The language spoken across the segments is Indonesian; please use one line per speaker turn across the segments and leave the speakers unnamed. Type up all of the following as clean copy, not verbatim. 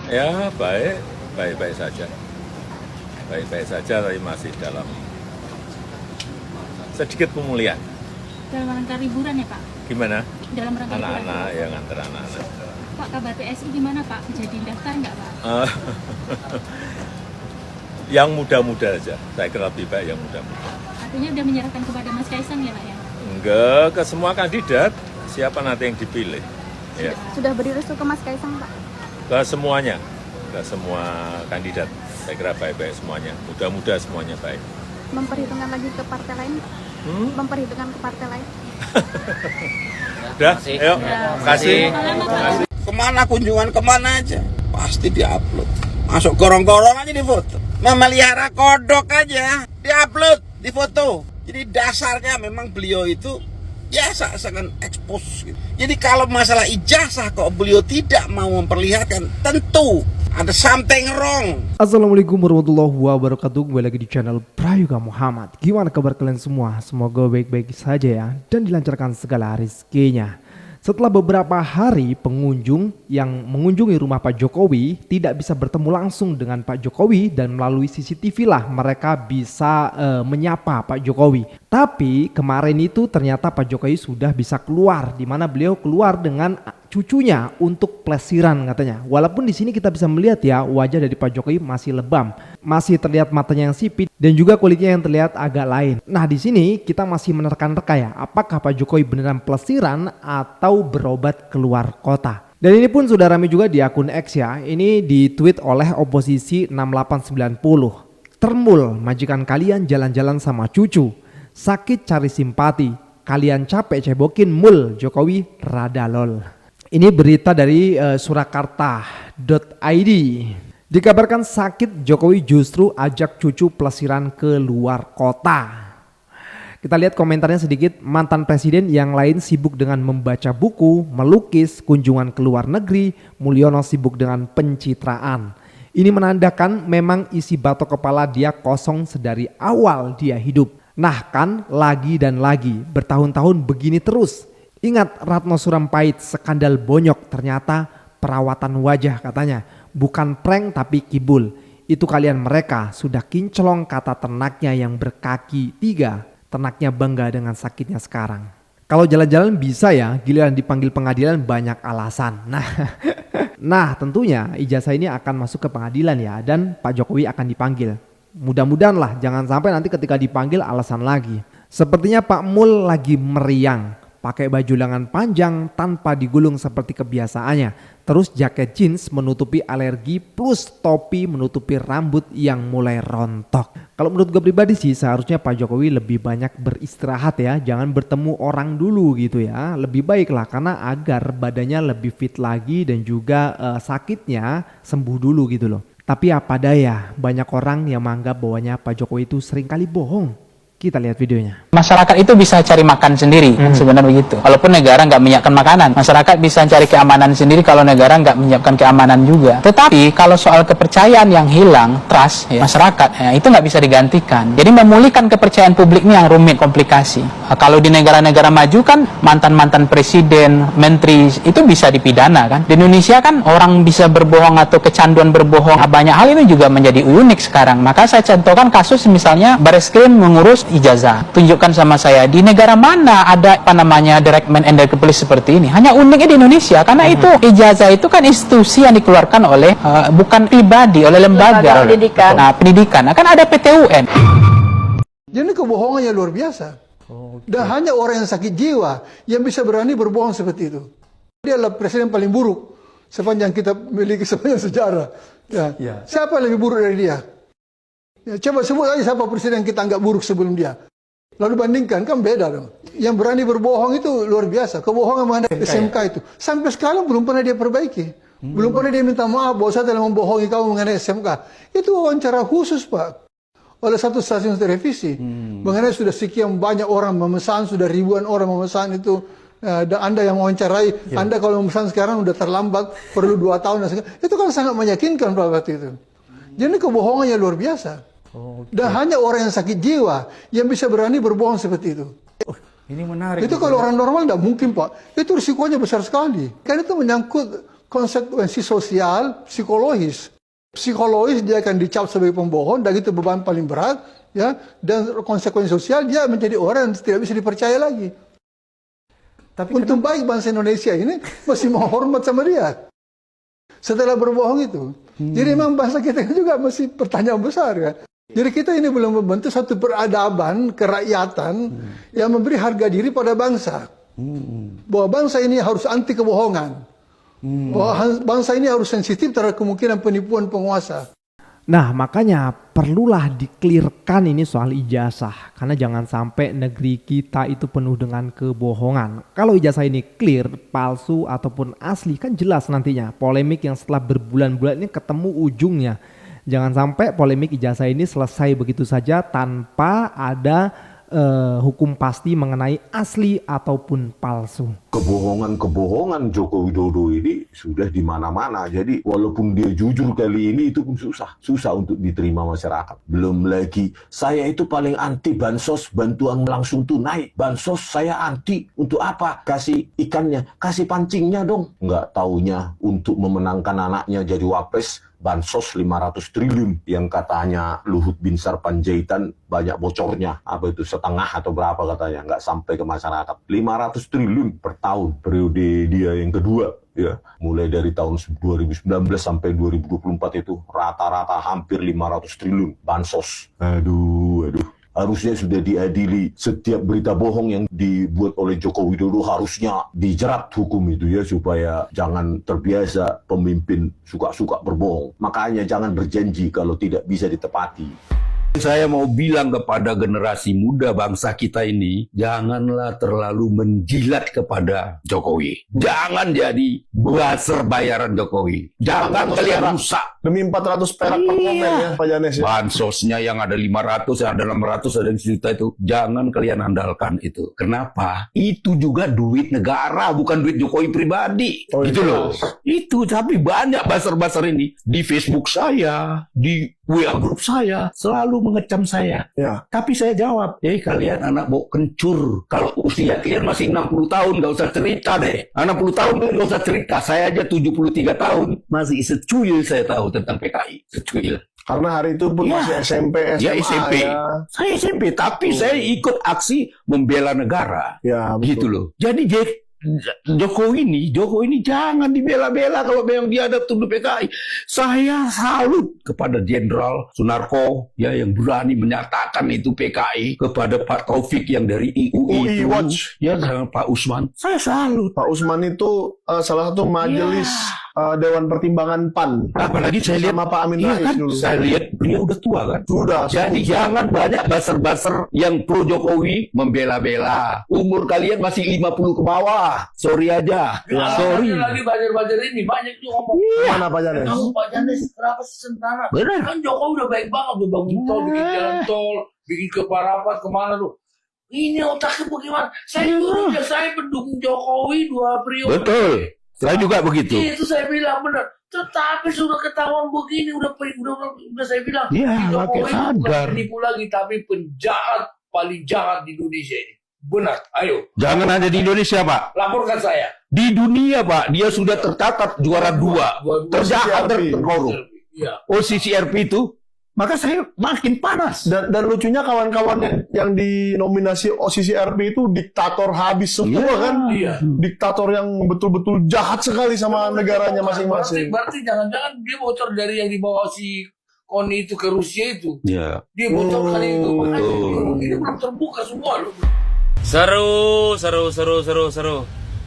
Ya baik, baik-baik saja. Baik-baik saja tapi masih dalam sedikit pemulihan.
Dalam rangka liburan ya Pak?
Gimana?
Dalam rangka liburan.
Anak-anak ya nganter anak-anak.
Pak, kabar PSI gimana Pak? Jadi daftar nggak Pak?
Yang muda-muda aja, saya kira lebih baik yang muda-muda.
Artinya udah menyerahkan kepada Mas Kaisang ya Pak ya?
Enggak, ke semua kandidat, siapa nanti yang dipilih. Ya.
Sudah beri restu ke Mas Kaisang, Pak?
Ke semuanya, ke semua kandidat. Saya kira baik-baik semuanya, muda-muda semuanya baik.
Memperhitungkan lagi ke partai lain? Memperhitungkan ke partai lain?
Udah, ayo, kasih.
Kemana kunjungan kemana aja pasti diupload, masuk gorong-gorong aja di foto, memelihara kodok aja diupload di foto. Jadi dasarnya memang beliau itu ya seakan expose gitu. Jadi kalau masalah ijazah kok beliau tidak mau memperlihatkan, tentu ada something wrong.
Assalamualaikum warahmatullahi wabarakatuh. Kembali lagi di channel Prayoga Muhammad. Gimana kabar kalian semua? Semoga baik-baik saja ya, dan dilancarkan segala rezekinya. Setelah beberapa hari pengunjung yang mengunjungi rumah Pak Jokowi tidak bisa bertemu langsung dengan Pak Jokowi, dan melalui CCTV lah mereka bisa menyapa Pak Jokowi. Tapi kemarin itu ternyata Pak Jokowi sudah bisa keluar, di mana beliau keluar dengan cucunya untuk plesiran katanya. Walaupun di sini kita bisa melihat ya, wajah dari Pak Jokowi masih lebam, masih terlihat matanya yang sipit dan juga kulitnya yang terlihat agak lain. Nah, di sini kita masih menerka-nerka ya, apakah Pak Jokowi beneran plesiran atau berobat keluar kota. Dan ini pun sudah ramai juga di akun X ya. Ini ditweet oleh oposisi 6890. Termul, majikan kalian jalan-jalan sama cucu. Sakit cari simpati. Kalian capek cebokin mul, Jokowi rada lol. Ini berita dari surakarta.id. Dikabarkan sakit, Jokowi justru ajak cucu plesiran ke luar kota. Kita lihat komentarnya sedikit. Mantan presiden yang lain sibuk dengan membaca buku, melukis, kunjungan ke luar negeri. Mulyono sibuk dengan pencitraan. Ini menandakan memang isi batok kepala dia kosong sedari awal dia hidup. Nah kan, lagi dan lagi, bertahun-tahun begini terus. Ingat Ratno Sarumpait skandal bonyok, ternyata perawatan wajah katanya. Bukan prank tapi kibul. Itu kalian mereka sudah kinclong kata ternaknya yang berkaki 3. Ternaknya bangga dengan sakitnya sekarang. Kalau jalan-jalan bisa ya, giliran dipanggil pengadilan banyak alasan. Nah tentunya ijazah ini akan masuk ke pengadilan ya, dan Pak Jokowi akan dipanggil. Mudah-mudahan lah, jangan sampai nanti ketika dipanggil alasan lagi. Sepertinya Pak Mul lagi meriang. Pakai baju lengan panjang tanpa digulung seperti kebiasaannya. Terus jaket jeans menutupi alergi plus topi menutupi rambut yang mulai rontok. Kalau menurut gue pribadi sih seharusnya Pak Jokowi lebih banyak beristirahat ya. Jangan bertemu orang dulu gitu ya. Lebih baik lah, karena agar badannya lebih fit lagi dan juga sakitnya sembuh dulu gitu loh. Tapi apa daya, banyak orang yang menganggap bahwanya Pak Jokowi itu seringkali bohong. Kita lihat videonya.
Masyarakat itu bisa cari makan sendiri, sebenarnya begitu. Walaupun negara nggak menyiapkan makanan, masyarakat bisa cari keamanan sendiri kalau negara nggak menyiapkan keamanan juga. Tetapi kalau soal kepercayaan yang hilang, trust ya, masyarakat, ya, itu nggak bisa digantikan. Jadi memulihkan kepercayaan publik ini yang rumit, komplikasi. Kalau di negara-negara maju kan mantan-mantan presiden, menteri itu bisa dipidana kan. Di Indonesia kan orang bisa berbohong atau kecanduan berbohong. Banyak hal ini juga menjadi unik sekarang. Maka saya contohkan kasus misalnya Bareskrim mengurus ijazah. Tunjukkan sama saya di negara mana ada Directment and Direct Police seperti ini. Hanya uniknya di Indonesia, karena itu ijazah itu kan institusi yang dikeluarkan oleh bukan pribadi, oleh lembaga pendidikan. Nah, pendidikan akan ada PTUN.
Jadi kebohongannya luar biasa. Dan hanya orang yang sakit jiwa yang bisa berani berbohong seperti itu. Dia adalah presiden paling buruk sepanjang kita memiliki sepanjang sejarah. Ya. Siapa yang lebih buruk dari dia? Ya, coba sebut aja siapa presiden kita anggap buruk sebelum dia. Lalu bandingkan, kan beda dong. Yang berani berbohong itu luar biasa. Kebohongan mengenai SMK itu sampai sekarang belum pernah dia perbaiki. Belum pernah dia minta maaf bahwa saya telah membohongi kamu mengenai SMK. Itu wawancara khusus Pak, oleh satu stasiun televisi. Mengenai sudah sekian banyak orang memesan, sudah ribuan orang memesan itu. Dan Anda yang mewawancarai, Anda kalau memesan sekarang sudah terlambat, perlu 2 tahun. Itu kan sangat meyakinkan Pak waktu itu. Jadi kebohongannya luar biasa. Dan hanya orang yang sakit jiwa yang bisa berani berbohong seperti itu.
Ini menarik.
Itu kalau orang normal tidak mungkin Pak. Itu risikonya besar sekali. Kan itu menyangkut konsekuensi sosial, psikologis. Psikologis dia akan dicap sebagai pembohong, dan itu beban paling berat, ya. Dan konsekuensi sosial dia menjadi orang yang tidak bisa dipercaya lagi.
Tapi
Untung baik bangsa Indonesia ini masih mau hormat sama dia setelah berbohong itu. Jadi memang bangsa kita juga masih pertanyaan besar kan. Jadi kita ini belum membentuk satu peradaban kerakyatan yang memberi harga diri pada bangsa. Bahwa bangsa ini harus anti kebohongan. Bahwa bangsa ini harus sensitif terhadap kemungkinan penipuan penguasa.
Nah, makanya perlulah diklirkan ini soal ijazah. Karena jangan sampai negeri kita itu penuh dengan kebohongan. Kalau ijazah ini clear, palsu ataupun asli, kan jelas nantinya polemik yang setelah berbulan-bulan ini ketemu ujungnya. Jangan sampai polemik ijazah ini selesai begitu saja tanpa ada hukum pasti mengenai asli ataupun palsu.
Kebohongan-kebohongan Joko Widodo ini sudah di mana-mana. Jadi walaupun dia jujur kali ini itu pun susah untuk diterima masyarakat. Belum lagi saya itu paling anti bansos, bantuan langsung tunai. Bansos saya anti. Untuk apa? Kasih ikannya, kasih pancingnya dong. Nggak taunya untuk memenangkan anaknya jadi wapres, bansos 500 triliun yang katanya Luhut Binsar Panjaitan banyak bocornya. Apa itu setengah atau berapa katanya, nggak sampai ke masyarakat. 500 triliun per tahun periode dia yang kedua, ya. Mulai dari tahun 2019 sampai 2024 itu rata-rata hampir 500 triliun bansos. Aduh. Harusnya sudah diadili. Setiap berita bohong yang dibuat oleh Joko Widodo harusnya dijerat hukum itu, ya, supaya jangan terbiasa pemimpin suka-suka berbohong. Makanya jangan berjanji kalau tidak bisa ditepati.
Saya mau bilang kepada generasi muda bangsa kita ini, janganlah terlalu menjilat kepada Jokowi. Jangan jadi buzzer bayaran Jokowi. Jangan kalian rusak.
Demi 400 perak per komen ya Pak Janes ya.
Bansosnya yang ada 500, yang ada 600, ada yang sejuta itu. Jangan kalian andalkan itu. Kenapa? Itu juga duit negara, bukan duit Jokowi pribadi. Gitu loh. Itu, tapi banyak buzzer-buzzer ini. Di Facebook saya, di WA grup saya, selalu mengecam saya.
Ya.
Tapi saya jawab, kalian anak bau kencur. Kalau usia kalian masih 60 tahun, gak usah cerita deh. 60 tahun gak usah cerita. Saya aja 73 tahun. Masih secuil saya tahu tentang PKI. Secuil.
Karena hari itu pun masih SMP, SMA.
Ya, SMP.
Ya.
Saya SMP, tapi saya ikut aksi membela negara.
Ya, betul.
Gitu loh. Jadi Jokowi ini jangan dibela-bela kalau memang dia ada tuduh PKI. Saya salut kepada Jenderal Sunarko, ya, yang berani menyatakan itu PKI, kepada Pak Taufik yang dari UI
Watch,
ya, dengan Pak Usman. Saya salut.
Pak Usman itu salah satu majelis Dewan Pertimbangan PAN.
Apalagi saya lihat
sama Pak Amin Rais
kan,
dulu.
saya lihat dia udah tua kan.
Sudah.
Jadi jangan banyak buzzer-buzzer yang pro Jokowi membela-bela. Umur kalian masih 50 ke bawah. Sorry aja. Sorry.
Lagi buzzer-buzzer ini banyak tuh ngomong.
Mana Pak Janes?
Kamu Pak Janes kenapa sih sentana?
Benar.
Kan Jokowi udah baik banget, udah bangun tol, bikin jalan tol, bikin ke Parapat, kemana tuh. Ini otaknya bagaimana? Saya pendukung Jokowi 2 periode.
Betul. Saya juga begitu.
Itu saya bilang benar. Tetapi sudah ketahuan begini, udah saya bilang.
Iya,
Jokowi
makin sadar.
bukan penipu lagi, tapi penjahat paling jahat di Indonesia ini. Benar, ayo.
Jangan hanya di Indonesia, Pak.
Laporkan saya.
Di dunia, Pak, dia sudah tercatat juara 2. Terjahat, terkorup.
Iya.
CCRP itu. Maka saya makin panas.
Dan lucunya kawan-kawan yang dinominasi OCCRP itu diktator habis semua kan.
Iya.
Diktator yang betul-betul jahat sekali sama negaranya masing-masing.
Berarti jangan-jangan dia bocor dari yang dibawa si Koni itu ke Rusia itu.
Iya.
Dia bocorkan itu. Makanya ini belum terbuka semua loh.
Seru.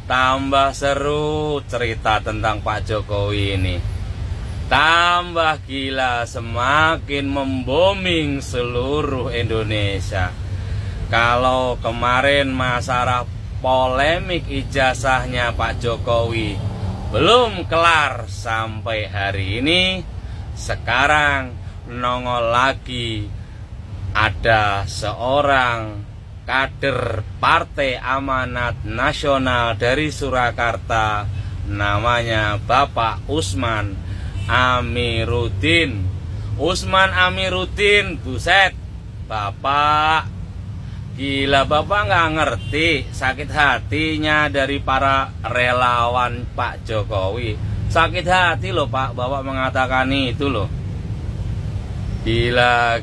Tambah seru cerita tentang Pak Jokowi ini. Tambah gila, semakin memboming seluruh Indonesia. Kalau kemarin masalah polemik ijazahnya Pak Jokowi belum kelar sampai hari ini, sekarang nongol lagi ada seorang kader Partai Amanat Nasional dari Surakarta, namanya Bapak Usman Amiruddin. Usman Amiruddin, buset, Bapak gila, Bapak nggak ngerti sakit hatinya dari para relawan Pak Jokowi. Sakit hati loh Pak, Bapak mengatakan itu loh. Gila.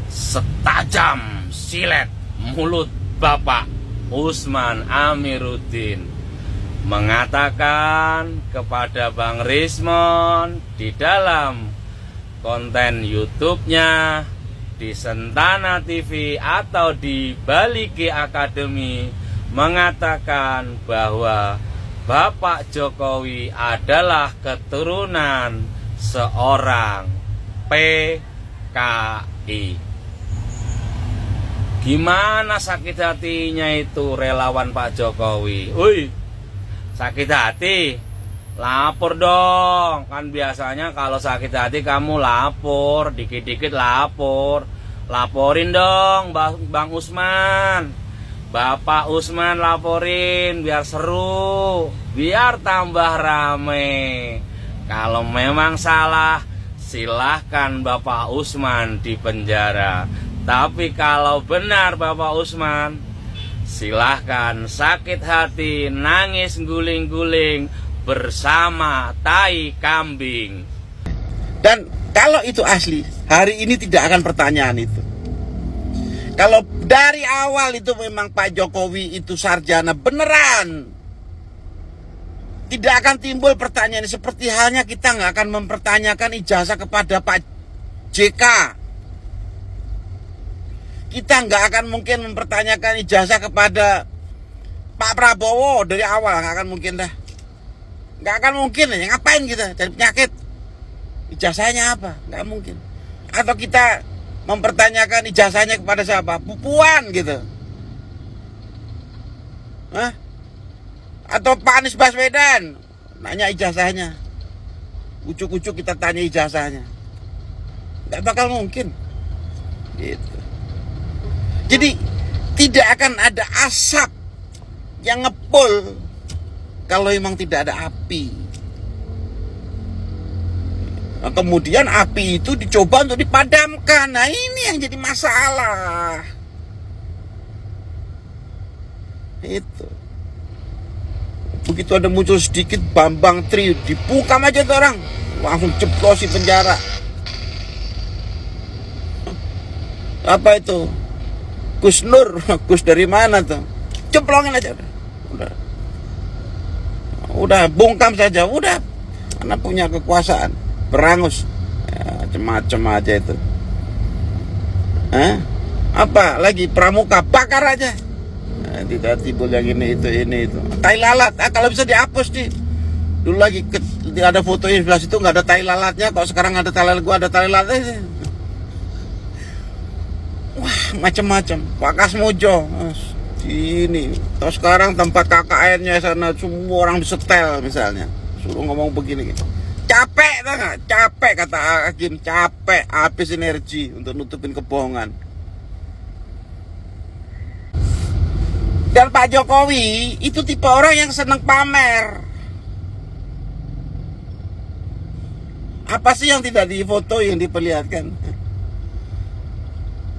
Setajam silet mulut Bapak Usman Amiruddin mengatakan kepada Bang Rismon di dalam konten YouTube-nya di Sentana TV atau di Baliki Academy, mengatakan bahwa Bapak Jokowi adalah keturunan seorang PKI. Gimana sakit hatinya itu relawan Pak Jokowi? Woi, sakit hati, lapor dong. Kan biasanya kalau sakit hati kamu lapor, dikit-dikit lapor. Laporin dong Bang Usman, Bapak Usman, laporin biar seru, biar tambah rame. Kalau memang salah, silahkan Bapak Usman dipenjara. Tapi kalau benar Bapak Usman, silahkan sakit hati, nangis guling-guling bersama tai kambing.
Dan kalau itu asli, hari ini tidak akan pertanyaan itu. Kalau dari awal itu memang Pak Jokowi itu sarjana beneran, tidak akan timbul pertanyaan. Seperti halnya kita nggak akan mempertanyakan ijazah kepada Pak JK. Kita nggak akan mungkin mempertanyakan ijazah kepada Pak Prabowo dari awal, nggak akan mungkin dah. Nggak akan mungkin, ya ngapain kita cari penyakit? Ijazahnya apa? Nggak mungkin. Atau kita mempertanyakan ijazahnya kepada siapa? Pupuan gitu. Hah? Atau Pak Anies Baswedan, nanya ijazahnya. Ucuk-ucuk kita tanya ijazahnya. Nggak bakal mungkin. Gitu. Jadi tidak akan ada asap yang ngepul kalau memang tidak ada api. Nah, kemudian api itu dicoba untuk dipadamkan. Nah, ini yang jadi masalah. Itu. Begitu ada muncul sedikit Bambang Tri, dipukam aja tuh orang, langsung ceplosi penjara. Apa itu? Gus Nur, Gus dari mana tuh? Ceplongin aja udah bungkam saja, udah, karena punya kekuasaan, berangus, ya, macam-macam aja itu. Apa lagi pramuka, bakar aja. Tidak timbul yang ini itu. Tai lalat, kalau bisa dihapus nih. Dulu lagi ada fotonya sebelah situ nggak ada tai lalatnya, kok sekarang ada tai lalat, gua ada tai lalatnya. Wah, macam-macam. Pak Kasmojo ini, atau sekarang tempat KKN-nya sana semua orang disetel misalnya, suruh ngomong begini gitu. Capek tau gak? Capek kata Hakim, capek, habis energi untuk nutupin kebohongan. Dan Pak Jokowi itu tipe orang yang seneng pamer. Apa sih yang tidak difoto, yang diperlihatkan?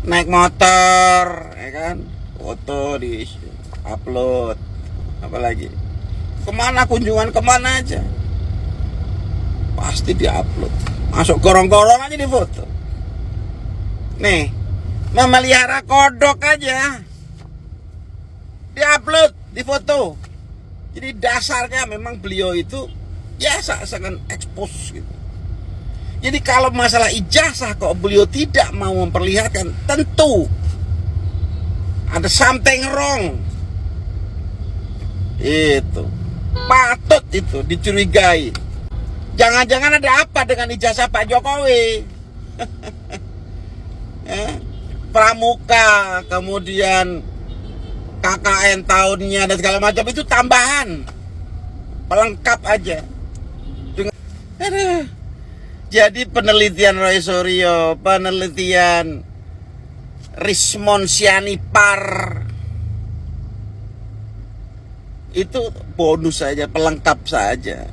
Naik motor, ya kan? Foto di upload. Apalagi kemana kunjungan, kemana aja pasti diupload. Masuk gorong-gorong aja di foto. Nih, memelihara kodok aja diupload, di foto. Jadi dasarnya memang beliau itu biasa sangat expose gitu. Jadi kalau masalah ijazah kok beliau tidak mau memperlihatkan, tentu ada something wrong. Itu patut itu dicurigai. Jangan-jangan ada apa dengan ijazah Pak Jokowi? Pramuka, kemudian KKN tahunnya dan segala macam itu tambahan, pelengkap aja. Jadi penelitian Roy Suryo, penelitian Rismon Sianipar itu bonus saja, pelengkap saja.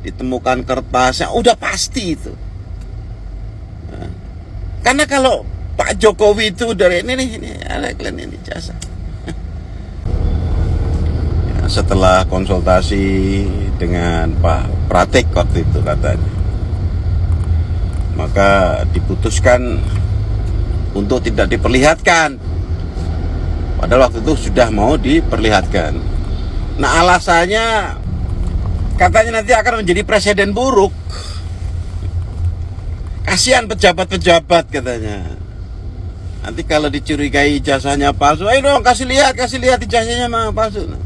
Ditemukan kertasnya, udah pasti itu. Karena kalau Pak Jokowi itu dari ini ada kalian ini jasa. setelah konsultasi dengan Pak Pratik waktu itu katanya, maka diputuskan untuk tidak diperlihatkan. Padahal waktu itu sudah mau diperlihatkan. Nah, alasannya katanya nanti akan menjadi presiden buruk. Kasihan pejabat-pejabat katanya. Nanti kalau dicurigai ijazahnya palsu, ayo dong kasih lihat ijazahnya mah palsu. Nah,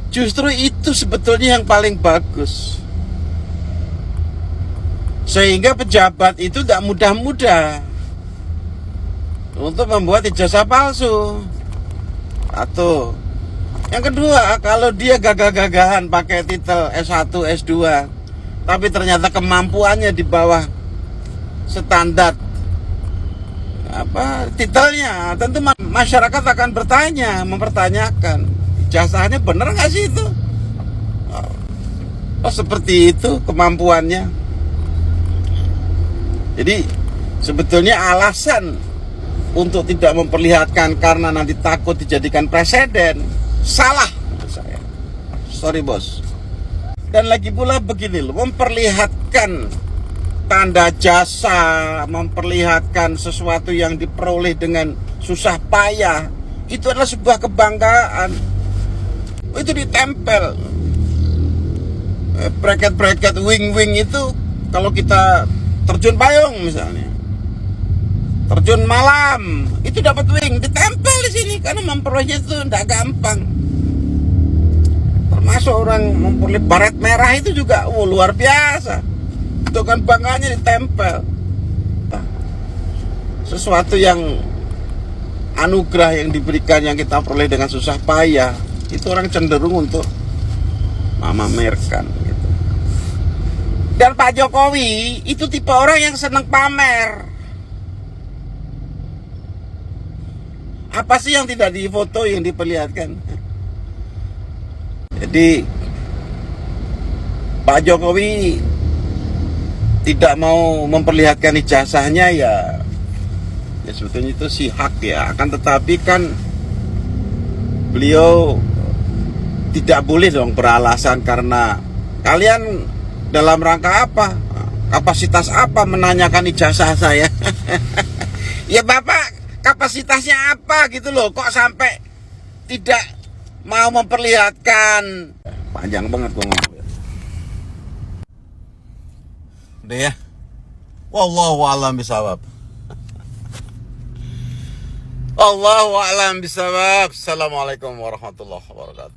justru itu sebetulnya yang paling bagus. Sehingga pejabat itu tidak mudah-mudah untuk membuat ijazah palsu. Atau yang kedua, kalau dia gagah-gagahan pakai titel S1, S2, tapi ternyata kemampuannya di bawah standar titelnya, tentu masyarakat akan mempertanyakan ijazahnya benar nggak sih itu? Oh seperti itu kemampuannya. Jadi sebetulnya alasan untuk tidak memperlihatkan karena nanti takut dijadikan presiden salah menurut saya. Sorry bos. Dan lagi pula begini loh, memperlihatkan tanda jasa, memperlihatkan sesuatu yang diperoleh dengan susah payah, itu adalah sebuah kebanggaan. Itu ditempel bracket wing itu. Kalau kita terjun payung misalnya, terjun malam, itu dapat wing, ditempel di sini karena memperolehnya itu tidak gampang. Termasuk orang memperoleh baret merah itu juga luar biasa. Itu kan bangganya ditempel. Sesuatu yang anugerah yang diberikan, yang kita peroleh dengan susah payah, itu orang cenderung untuk memamerkan gitu. Dan Pak Jokowi itu tipe orang yang senang pamer. Apa sih yang tidak difoto, yang diperlihatkan? Jadi Pak Jokowi tidak mau memperlihatkan ijazahnya ya sebetulnya itu sih hak ya. Akan tetapi kan beliau tidak boleh dong beralasan karena kalian dalam rangka apa, kapasitas apa menanyakan ijazah saya. Ya Bapak kapasitasnya apa gitu loh, kok sampai tidak mau memperlihatkan. Panjang banget gua ngomong. Udah ya. Wallahu a'lam bishawab. Allahu a'lam bishawab. Assalamualaikum warahmatullahi wabarakatuh.